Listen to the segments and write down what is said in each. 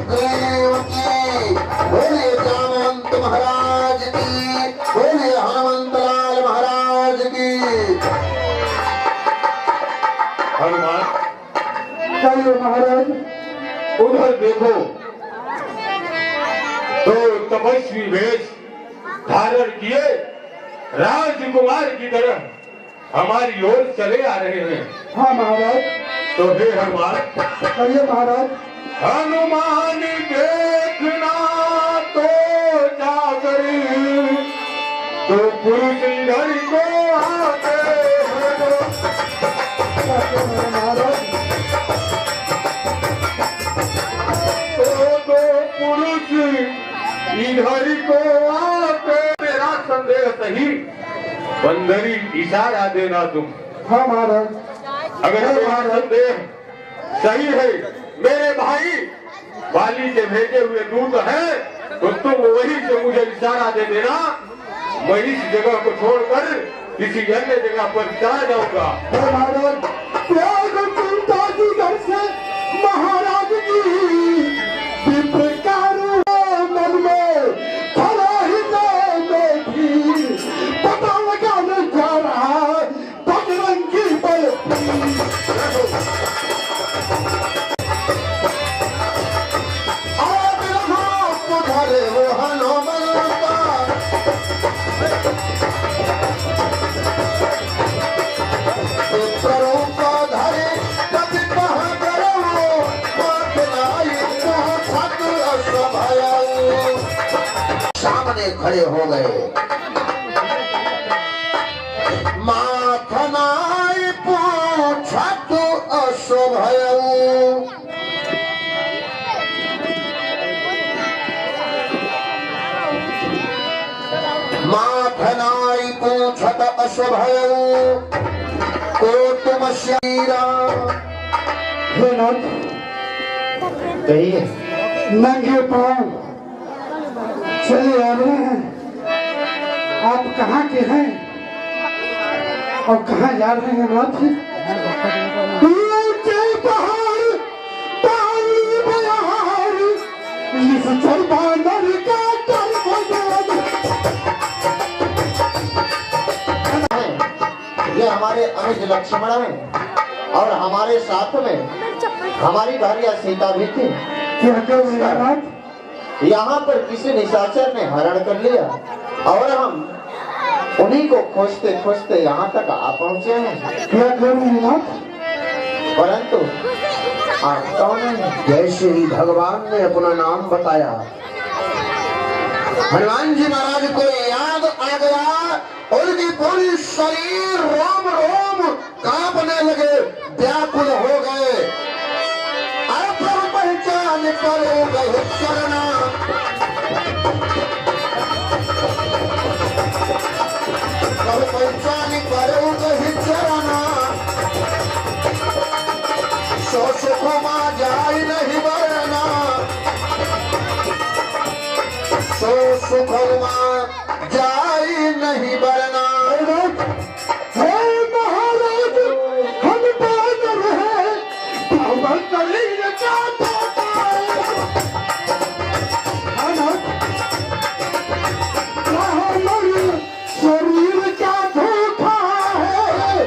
सुखदेव की, बोले जामवंत महाराज की, बोले हनुमंत लाल महाराज की। हनुमान महाराज उधर देखो तो तपस्वी वेश धारण किए राजकुमार की तरह हमारी ओर चले आ रहे हैं। हाँ महाराज। तो हे हनुमान कहिए महाराज। हनुमान देखना तो जाकर तो पुरुष इधर को आते महाराज तो पुरुष इधर को आते। मेरा संदेह सही, बंदरी इशारा देना तुम। हाँ महाराज। अगर मेरा संदेह सही है, मेरे भाई वाली के भेजे हुए दूत हैं, तो तुम वहीं से मुझे इशारा दे देना। मैं इस जगह को छोड़कर किसी अन्य जगह पर चला जाऊंगा। महाराज घर से महाराज की विप्रकार मन में खड़ा ही में भी पता लगाने जा रहा बजरंगी बल। सामने खड़े हो गए। माथनाई पूछत अशोभयऊ, माथनाई पूछत अशोभयऊ को तुम शरीरा। हे नाथ कहिए। नंगे पांव चले आ रहे हैं। आप कहाँ के हैं और कहाँ जा रहे हैं नाथ? ऊंचे पहाड़ पानी बहार, इस चरबानर का डर भगवान। ये हमारे अनुज लक्ष्मण हैं और हमारे साथ में हमारी भार्या सीता भी थी। क्या कर रहे हैं नाथ? यहाँ पर किसी निशाचर ने हरण कर लिया और हम उन्हीं को खोजते खोजते यहाँ तक आ पहुँचे हैं। क्या कर रहे हैं नाथ? परंतु आप कौन हैं? जैसे ही भगवान ने अपना नाम बताया, हनुमान जी महाराज को याद आ गया। उनकी पूरी शरीर रोम रोम कांपने लगे, व्याकुल हो गए। पहचान करो गए चरना, पहचान करो गए चरना। सो सुखमा जाय नहीं बरना, सो सुखमा जाय नहीं बरना। हे महाराज हम बात रहे बाबा कलील का शरीर का धोखा है,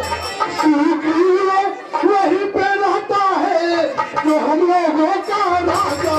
वही पे रहता है जो हम लोगों का राजा।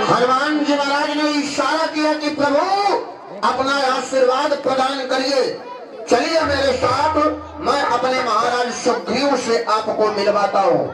हनुमान जी महाराज ने इशारा किया कि प्रभु अपना आशीर्वाद प्रदान करिए, चलिए मेरे साथ, मैं अपने महाराज सुग्रीव से आपको मिलवाता हूँ।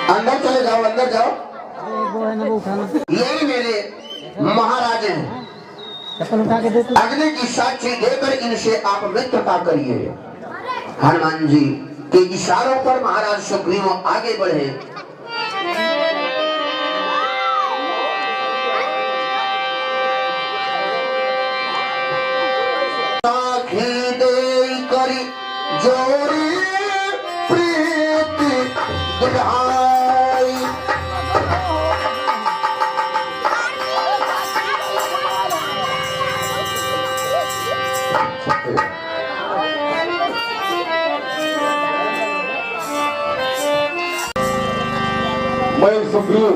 अंदर चले जाओ, अंदर जाओ। यही मेरे महाराज हैं, अग्नि की साक्षी देकर इनसे आप मित्रता करिए। हनुमान जी के इशारों पर महाराज सुग्रीव आगे बढ़े। करी जोड़ी प्रीति दिखाई, मैं सुग्रीव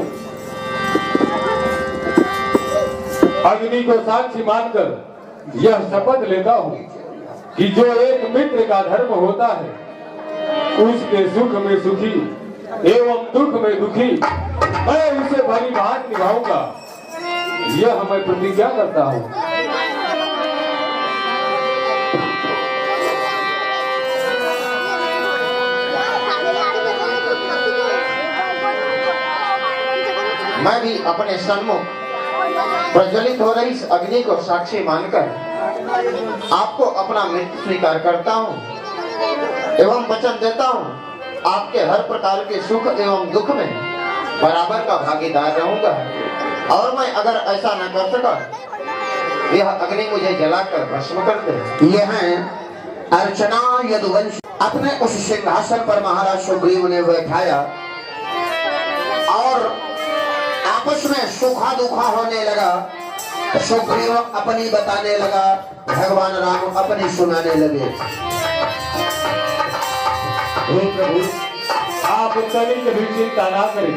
अग्नि को साक्षी मानकर यह शपथ लेता हूँ कि जो एक मित्र का धर्म होता है उसके सुख में सुखी एवं दुख में दुखी मैं उसे भली भांति निभाऊंगा, यह मैं प्रतिज्ञा करता हूँ। मैं भी अपने सन्मुख प्रज्वलित हो रही इस अग्नि को साक्षी मानकर आपको अपना मित्र स्वीकार करता हूँ एवं वचन देता हूँ आपके हर प्रकार के सुख एवं दुख में बराबर का भागीदार रहूंगा। और मैं अगर ऐसा न कर सका, यह अग्नि मुझे जलाकर भस्म कर दे। यह है अर्चना यदुवंश। अपने उस सिंहासन पर महाराज सुग्रीव ने बैठाया और आपस में सुखा दुखा होने लगा। सुग्रीव अपनी बताने लगा, भगवान राम अपनी सुनाने लगे। हे प्रभु, आप तनिक भी चिंता ना करें।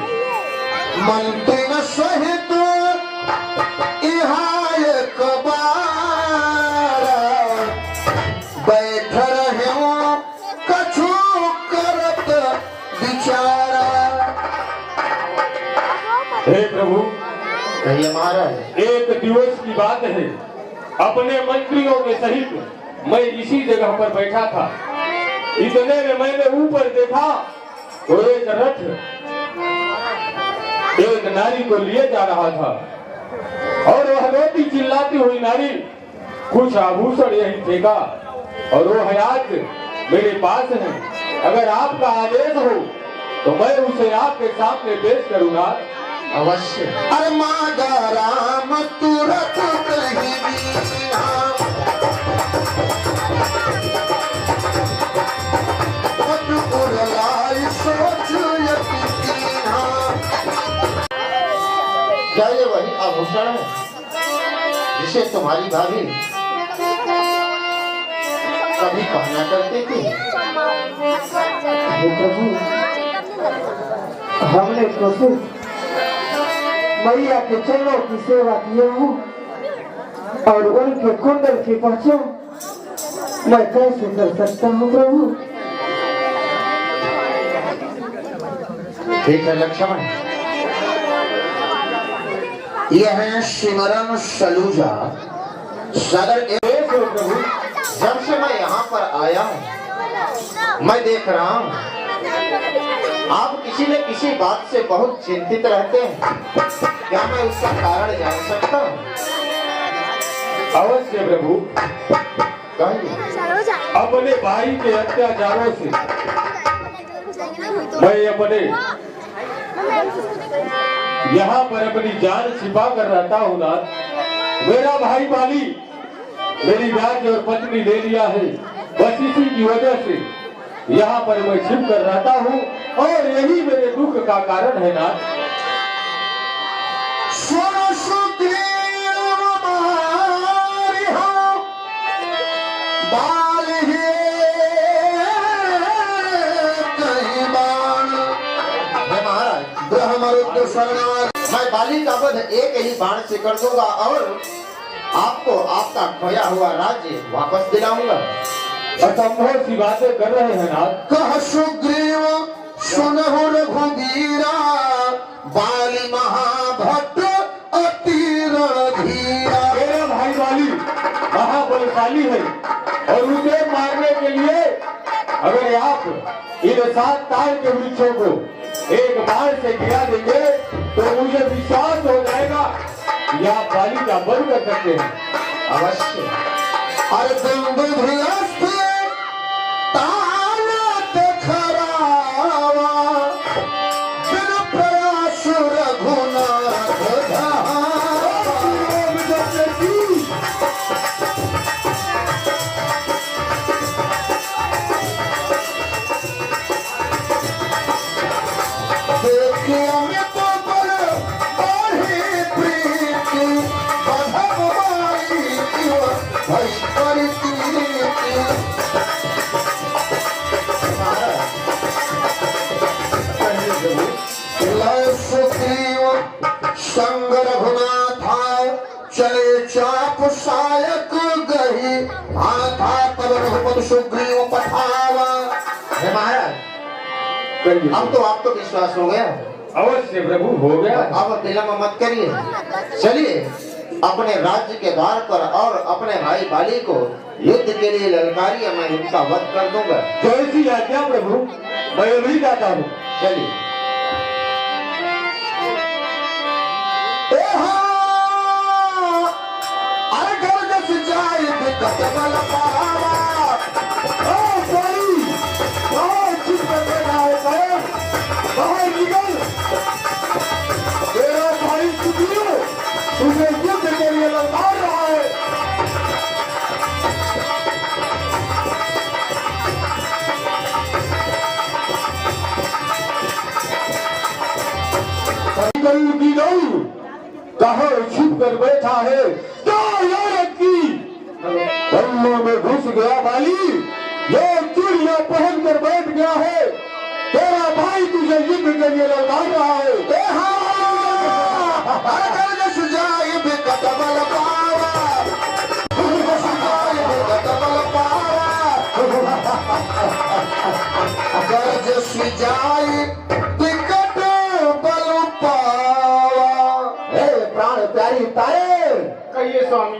मन तेन सहित इहाँ एक बार बैठ रहे हो कछु करत विचारा। हे प्रभु, कहिए महाराज। एक दिवस की बात है, अपने मंत्रियों के सहित मैं इसी जगह पर बैठा था। इतने में मैंने ऊपर देखा तो एक रथ एक नारी को लिए जा रहा था और वह रोती चिल्लाती हुई नारी कुछ आभूषण यही फेंका और वो हयात मेरे पास है। अगर आपका आदेश हो तो मैं उसे आपके सामने पेश करूंगा। अवश्य। अरे मागा राम तुरत कहीं क्या ये वही आभूषण है जिसे तुम्हारी भाभी कभी पहना करती थी? प्रभु, हमने तो सिर्फ मैया के चरणों की सेवा किया हूँ और उनके कुंडल की पहचान मैं कैसे कर सकता हूँ प्रभु? ठीक है लक्ष्मण, यह है सिमरन सलूजा सदर। प्रभु, जब से मैं यहाँ पर आया हूँ मैं देख रहा हूँ आप किसी न किसी बात से बहुत चिंतित रहते हैं। क्या मैं उसका कारण जान सकता हूँ? अवश्य प्रभु, कहिए। अपने भाई के अत्याचारों से मैं अपने यहाँ पर अपनी जान छिपा कर रहता हूँ नाथ। मेरा भाई बाली मेरी राज्य और पत्नी ले लिया है, बस इसी की वजह से यहाँ पर मैं छिप कर रहता हूँ और यही मेरे दुख का कारण है नाथ। मैं बाली का वध एक ही बाण से कर दूंगा और आपको आपका खोया हुआ राज्य वापस दिलाऊंगा। असंभव सी बातें कर रहे हैं नाथ। कह सुग्रीव सुनहु रघुवीरा, बाली महाभट्ट अति रणधीरा। मेरा भाई बाली महाबलशाली है और उसे मारने के लिए अगर आप इन 7 ताल के वृक्षों को एक बार से गिरा देंगे तो मुझे विश्वास हो जाएगा कि आप बाली का वध कर सकते हैं। अवश्य। अरे दुंदुभियस्त तालत खरावा, बिन प्रयास रघुनाथ धावा। देखिए मैं तो बड़ बढ़ी प्रीति, बधम माई भई करती। लय सुग्रीव संग रघुनाथा, चले चाप सायक गही, हाथा तब रघुपति सुग्रीव पठावा। हे महाराज, अब तो आपको विश्वास हो गया। अवश्य प्रभु हो गया। अब विलंब मत करिए, चलिए अपने राज्य के द्वार पर और अपने भाई बाली को युद्ध के लिए ललकारिए, मैं उनका वध कर दूंगा। जैसी आज्ञा प्रभु, मैं अभी जाता हूँ। चलिए। अरे गर्ज सिंचाई दिक्कत बल पावा, ओ बाली, बहुत चुप करके रहा है, बाहर निकल। तेरा भाई सुग्रीव तुझे युद्ध के लिए ललकार रहा है। गऊ की गऊ कहो छुप कर बैठा है, क्या यारत की पल्लों में घुस गया बाली, ये चूड़ियां पहन कर बैठ गया है। तेरा भाई तुझे युद्ध के लिए ललकार रहा है। प्राण प्यारी तारे, कहिए स्वामी।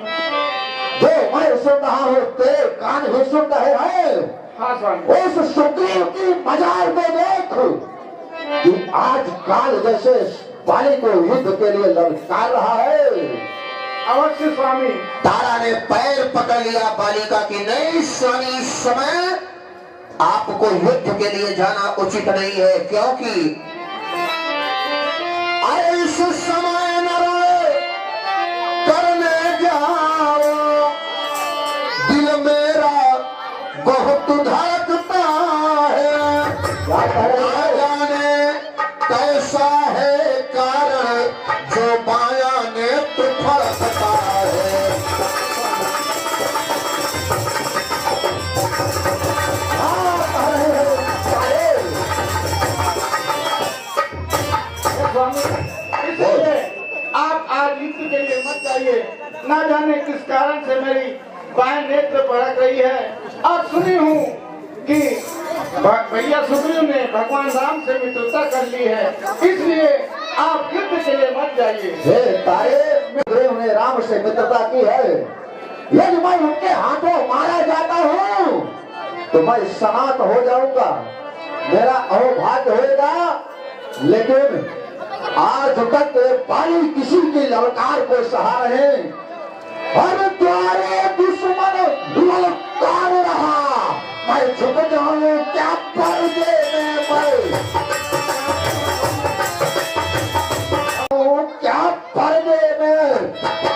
जो मैं सुन रहा हूँ तेरे कान भी सुन रहे हैं। हाँ स्वामी। उस सुग्रीव की मजार को देख कि आज काल जैसे बाली को युद्ध के लिए ललकार रहा है। अवश्य स्वामी। तारा ने पैर पकड़ लिया बालिका की, नहीं स्वामी, इस समय आपको युद्ध के लिए जाना उचित नहीं है, क्योंकि इस समय नर करने जाओ, दिल मेरा बहुत धड़कता है, ना जाने कैसा है कारण जो बाया नेत्र फड़कता है। इसलिए आप आज युद्ध के लिए मत जाइए। ना जाने किस कारण से मेरी बाएं नेत्र फड़क रही है। आप सुनी हूँ कि भैया सुग्रीव ने भगवान राम से मित्रता कर ली है, इसलिए आप युद्ध के लिए मत जाइए। हे तारे, सुग्रीव ने राम से मित्रता की है, यदि मैं उनके हाथों मारा जाता हूँ तो मैं सनात हो जाऊंगा, मेरा अहोभाग्य होगा। लेकिन आज तक बाली किसी की ललकार को सहा रहे, हर द्वारे दुश्मन ललकार रहा, मैं झुक जाऊं क्या पर्दे में, मैं क्या पर्दे में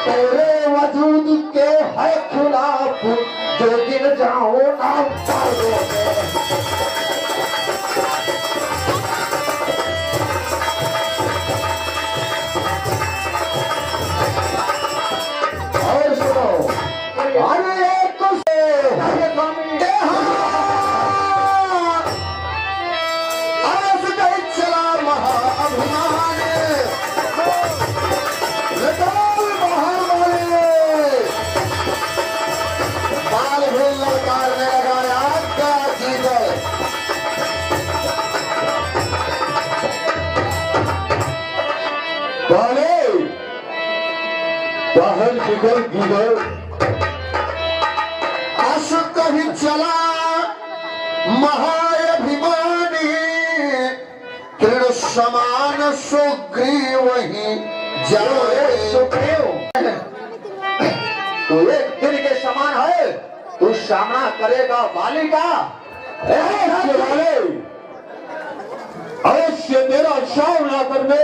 तेरे वजूद के है खिलाफ, जो दिन जाऊं ना पर्दे में। बाहर निकल गिर अस कहीं चला महाअभिमानी तृण समान सुग्रीव ही जाए। सुग्रीव तू एक दिन के समान है, तू सामना करेगा वाली का। अवश्य तेरा सामना करने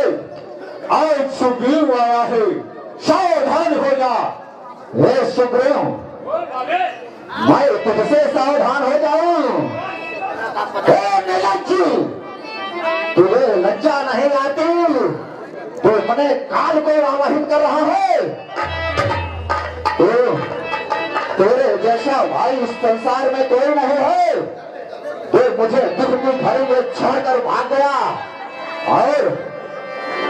आज सुग्रीव आया है, सावधान हो जा। हे सुग्रीव, मैं तुझसे सावधान हो जाऊं। हे निर्लज्ज, तुझे लज्जा नहीं आती? तू अपने काल को आवाहित कर रहा है। तेरे जैसा भाई इस संसार में कोई नहीं है। तू मुझे दुख की घड़ी में छोड़कर भाग गया और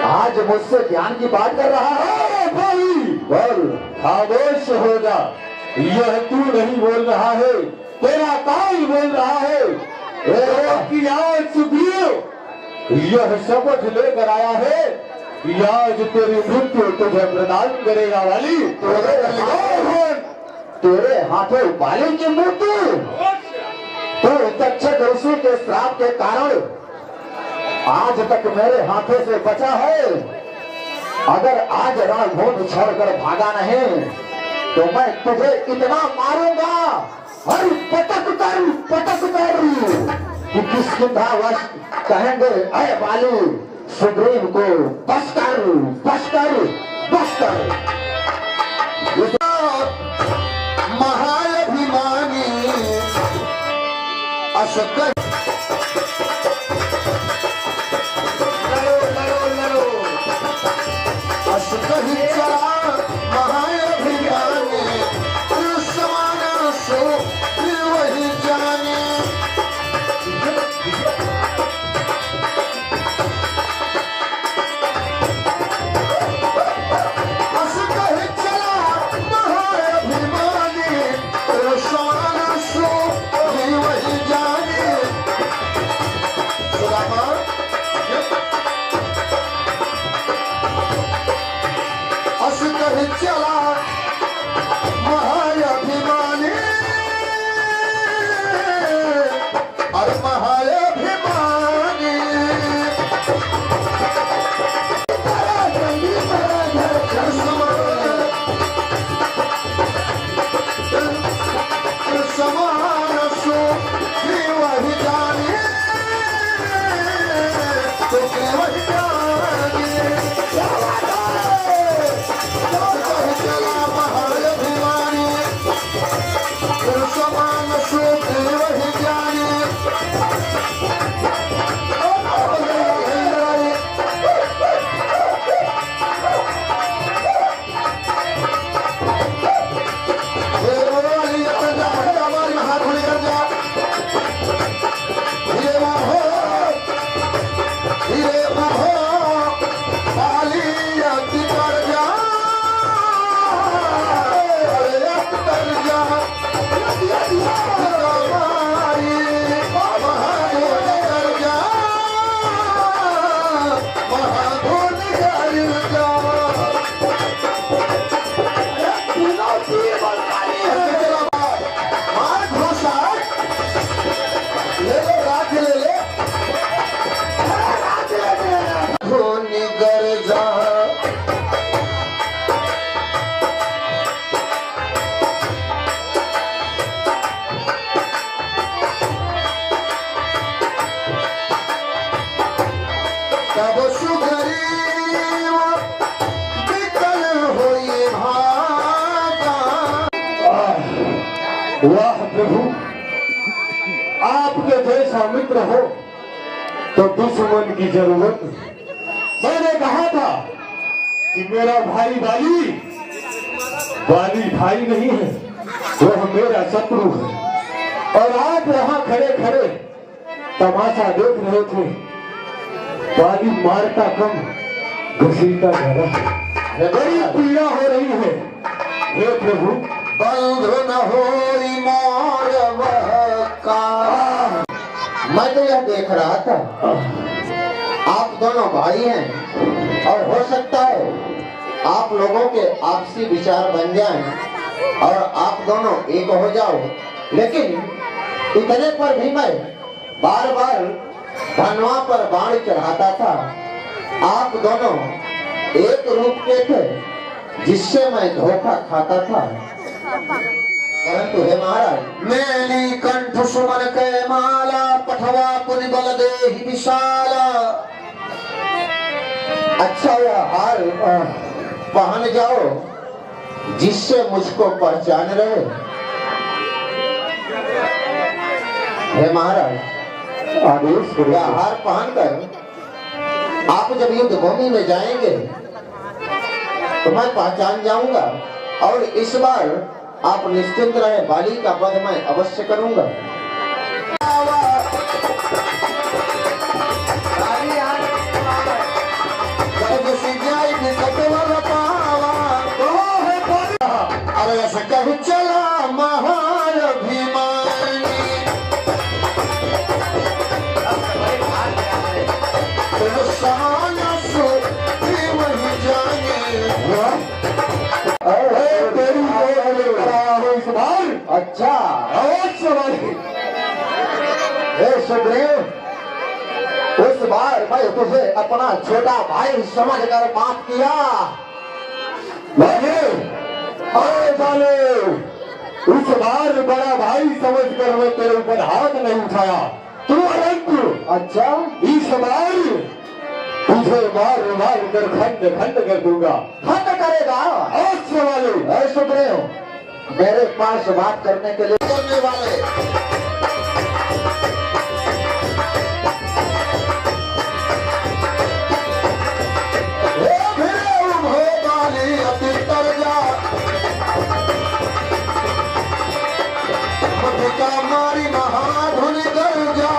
आज मुझसे ज्ञान की बात कर रहा है। भाई बोल, खामोश हो जा। यह तू नहीं बोल रहा है, तेरा काल बोल रहा है। कि आज सुग्रीव यह शपथ लेकर आया है कि आज तेरी मृत्यु तुझे प्रदान करेगा वाली। तेरे हाथों वाली की मृत्यु। तो तक्षक ऋषि के श्राप के कारण आज तक मेरे हाथों से बचा है। अगर आज रणभूमि छोड़कर भागा नहीं तो मैं तुझे इतना मारूंगा और पटक कर कि किसकिंधावश कहेंगे, अरे वाली सुग्रीव को बस कर। महाअभिमानी अस कहीं चला महाअभिमानी तृण समान सुग्रीव ही जाने। अस कहीं चला महाअभिमानी तृण समान सुग्रीव ही जाने। सुदामा अस कहीं चला महाअभिमानी और महाअभिमानी समान सुग्रीव ही जाने। सुग्रीव ही जाने। चला महाअभिमानी तृण समान सुग्रीव ही जाने। तब सुग्रीव विकल होई भागा। वाह प्रभु, आपके जैसा मित्र हो तो दुश्मन की जरूरत नहीं। मैंने कहा था कि मेरा भाई वाली भाई नहीं है, वह मेरा शत्रु है। और आप यहाँ खड़े खड़े तमाशा देख रहे थे। वाली मारता कम, घसीटता ज्यादा। बड़ी पीड़ा हो रही है। हे प्रभु, बंधु न होई मोर का। मैं तो यह देख रहा था आप दोनों भाई हैं और हो सकता है आप लोगों के आपसी विचार बन जाएं और आप दोनों एक हो जाओ, लेकिन इतने पर भी मैं बार बार धनवा पर बाण चढ़ाता था। आप दोनों एक रूप के थे जिससे मैं धोखा खाता था। परंतु हे महाराज, मेरी कंठ सुमन के माला पठवा पुनि बल देहि विशाला। अच्छा यह हार पहन जाओ जिससे मुझको पहचान रहे। हे महाराज, आदेश करो। यह हार पहनकर आप जब युद्ध भूमि में जाएंगे तो मैं पहचान जाऊंगा, और इस बार आप निश्चिंत रहे, बाली का वध मैं अवश्य करूंगा। कभी चला महाभिमानी, अच्छा सुग्रीव, उस बार मैं तुझे अपना छोटा भाई समझकर माफ किया। अरे बाले, इस बार बड़ा भाई समझकर मैं तेरे ऊपर हाथ नहीं उठाया। तू अनंत, अच्छा इस बार तुझे मार मार कर खंड खंड कर दूंगा। हट करेगा। अवश्य वाले। सुग्रीव, मेरे पास बात करने के लिए करने वाले मारी महाधुन गर्जा।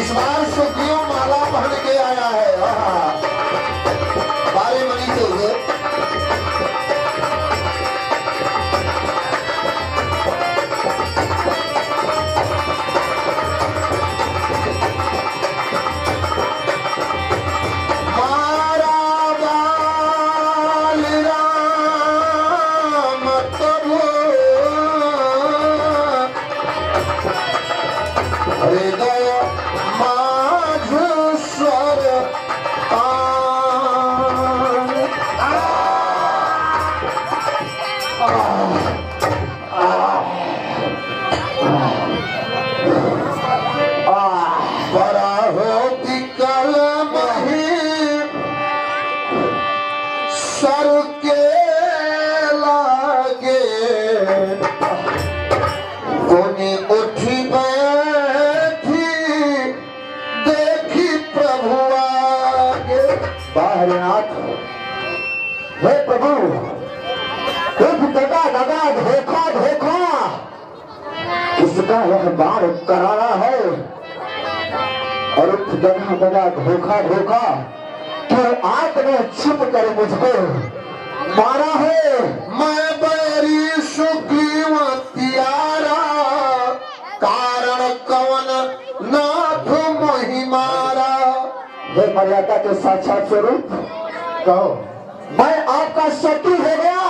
इस बार सुग्रीव माला पहन के आया है। बारे मणि से हुए हे प्रभु, दगा दगा धोखा धोखा इसका यह बार करारा है, और दगा दगा धोखा धोखा तो आपने छिप कर मुझको मारा है। मैं बैरी सुग्रीव तियारा, कारण कवन नाथ मोहि मारा। हे मर्यादा के साक्षात स्वरूप, कहो मैं आपका शत्रु हो गया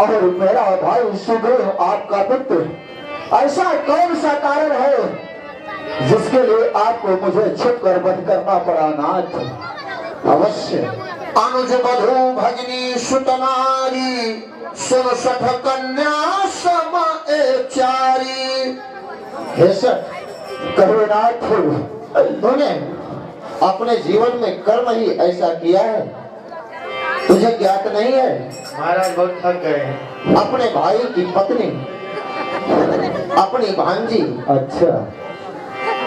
और मेरा भाई सुग्रीव आपका मित्र। ऐसा कौन सा कारण है जिसके लिए आपको मुझे छिप कर वध करना पड़ा नाथ? अवश्य अनुज बधु भगिनी सुतनारी, सुन सठ कन्या सम चारी। हे सठ, कहो नाथ, तूने अपने जीवन में कर्म ही ऐसा किया है, तुझे ज्ञात नहीं है? महाराज बहुत थक गए हैं। अपने भाई की पत्नी, अपनी भांजी, अच्छा,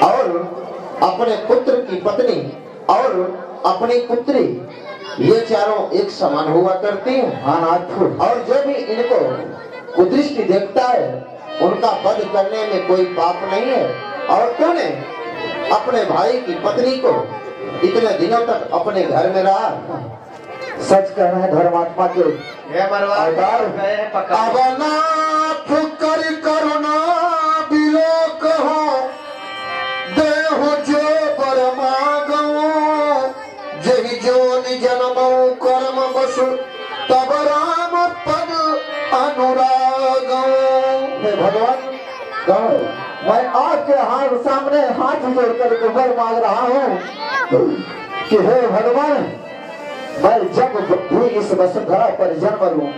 और अपने पुत्र की पत्नी और अपनी पुत्री, ये चारों एक समान हुआ करती हैं। हाँ नाथ, और जो भी इनको कुदृष्टि देखता है उनका वध करने में कोई पाप नहीं है। और तूने अपने भाई की पत्नी को इतने दिनों तक अपने घर में रहा। सच कह रहे हैं धर्मात्मा के अवतार। अवनाथ कर करुणा बिलोक हो, देहो जो बर मागो, जहि जो निजन मैं आपके हाथ सामने हाथ जोड़कर ऊपर मांग रहा हूँ कि हे भगवान, मैं जब भी इस वसुंधरा पर जन्म लूं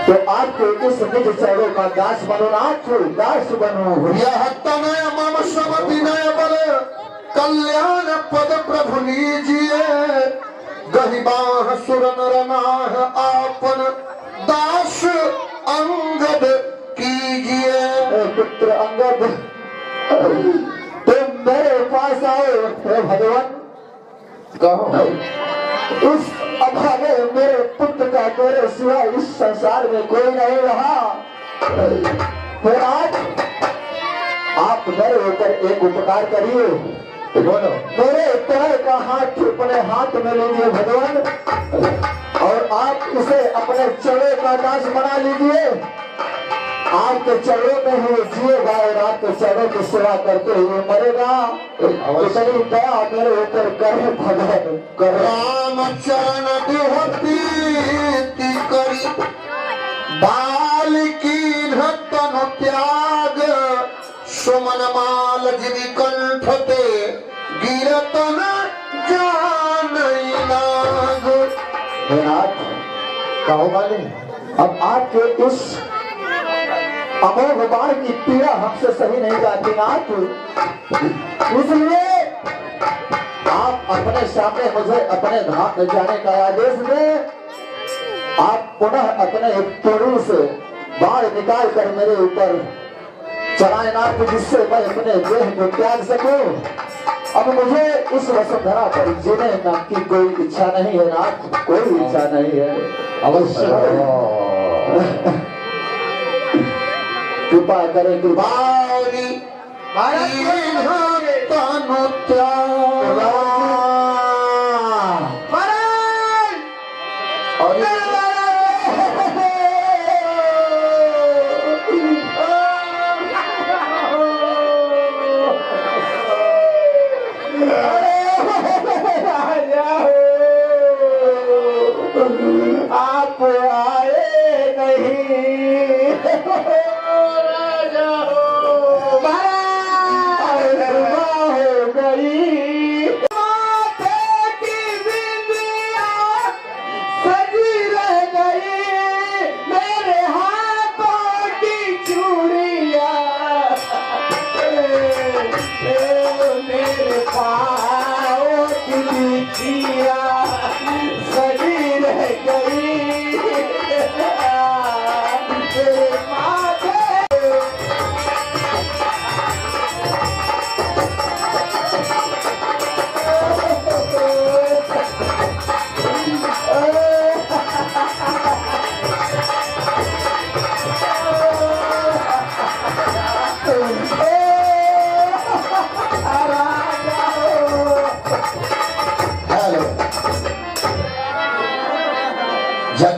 तो आपके इस निज चरणों का दास बनो, नाथ दास बनो। यह तनय मम सब विनय बल कल्याण पद प्रभु लीजिए, गहिबाह सुर नर नाह आपन दास अंगद कीजिए। पुत्र अंगद, तुम मेरे पास आओ। हे भगवान, कहो इस अभागे मेरे पुत्र का मेरे सिवा इस संसार में कोई नहीं रहा। फिर आज आप मेरे ऊपर एक उपकार करिए, बोलो। मेरे पैर का हाथ अपने हाथ में लीजिए भगवान, और आप इसे अपने चरणों का दास बना लीजिए। आपके चरणों में ही जिएगा और आपके चरणों की सेवा करते हुए मरेगा। इतनी दया मेरे ऊपर करे भगवान, करे। राम चरण देहती करी बाल की तनु त्याग, सुमन माल जिनि कंठ ते गिरतन जानई नाग। हे नाथ, कहो वाले, अब आपके इस अमोघ बाण की पीड़ा हमसे सही नहीं जाती नाथ, इसलिए आप अपने सामने मुझे अपने धाम में जाने का आदेश दें। आप पुनः अपने तोड़ू से बाण निकाल कर मेरे ऊपर चलाए नाथ, जिससे मैं अपने देह को त्याग सकूं। अब मुझे इस वसुंधरा पर जीने की कोई इच्छा नहीं है नाथ, कोई इच्छा नहीं है। अवश्य कृपा करें, कृपा। बारी तनु त्याग और आप आए नहीं, हो गई माथे की बिंदिया सजी रह गई, मेरे हाथों की चूड़िया मेरे पाँव की बिछिया सजी रह गई।